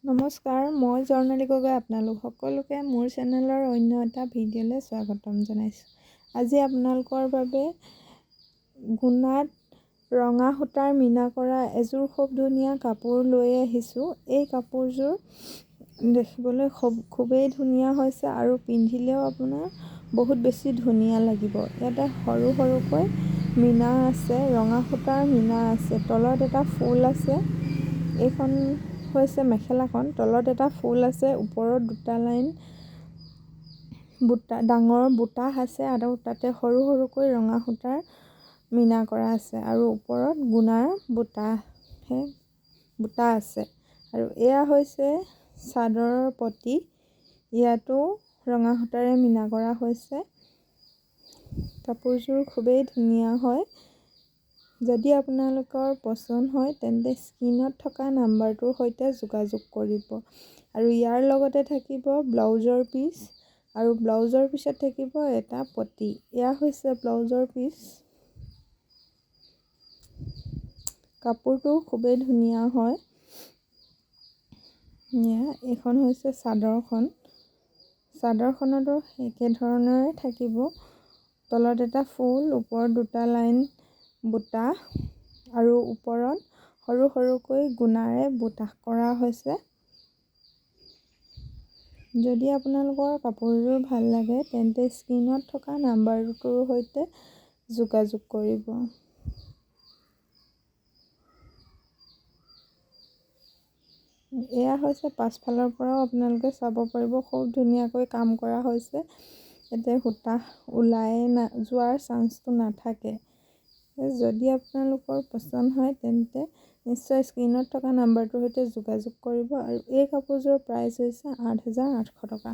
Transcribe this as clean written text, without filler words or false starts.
নমস্কাৰ, মই জৰ্ণালী গগৈ আপোনালোক সকলোকে মোৰ চেনেলৰ অন্য এটা ভিডিঅ'লৈ স্বাগতম জনাইছোঁ। আজি আপোনালোকৰ বাবে গুণাত ৰঙা সূতাৰ মীনা কৰা এযোৰ খুব ধুনীয়া কাপোৰ লৈ আহিছোঁ। এই কাপোৰযোৰ দেখিবলৈ খুবেই ধুনীয়া হৈছে আৰু পিন্ধিলেও আপোনাৰ বহুত বেছি ধুনীয়া লাগিব। ইয়াতে সৰু সৰুকৈ মীনা আছে, ৰঙা সূতাৰ মীনা আছে, তলত এটা ফুল আছে। এইখন হৈছে মেখেলাখন, তলত এটা ফুল আছে, ওপৰত দুটা লাইন ডাঙৰ বুটা আছে আৰু তাতে সৰু সৰুকৈ ৰঙা সূতাৰ মীনা কৰা আছে আৰু ওপৰত গুণাৰ বুটা আছে। আৰু এয়া হৈছে চাদৰৰ পটি, ইয়াতো ৰঙা সূতাৰে মীনা কৰা হৈছে। কাপোৰযোৰ খুবেই ধুনীয়া হয়। যদি আপোনালোকৰ পচন্দ হয় তেন্তে স্ক্ৰীনত থকা নাম্বাৰটোৰ সৈতে যোগাযোগ কৰিব। আৰু ইয়াৰ লগতে থাকিব ব্লাউজৰ পিচ আৰু ব্লাউজৰ পিছত থাকিব এটা পটি। এয়া হৈছে ব্লাউজৰ পিচ। কাপোৰটো খুবেই ধুনীয়া হয়। এইখন হৈছে চাদৰখন। চাদৰখনতো একেধৰণৰে থাকিব, তলত এটা ফুল, ওপৰত দুটা লাইন বুটা আৰু ওপৰত সৰু সৰুকৈ গুণাৰে বুটা কৰা হৈছে। যদি আপোনালোকৰ কাপোৰযোৰ ভাল লাগে তেন্তে স্ক্ৰীনত থকা নাম্বাৰটোৰ সৈতে যোগাযোগ কৰিব। এয়া হৈছে পাছফালৰ পৰাও আপোনালোকে চাব পাৰিব, খুব ধুনীয়াকৈ কাম কৰা হৈছে। ইয়াতে সূতা ওলাই যোৱাৰ চান্সটো নাথাকে। যদি আপোনালোকৰ পচন্দ হয় তেন্তে নিশ্চয় স্ক্ৰীনত থকা নাম্বাৰটোৰ সৈতে যোগাযোগ কৰিব। আৰু এই কাপোৰযোৰৰ প্ৰাইচ হৈছে 8,800 টকা।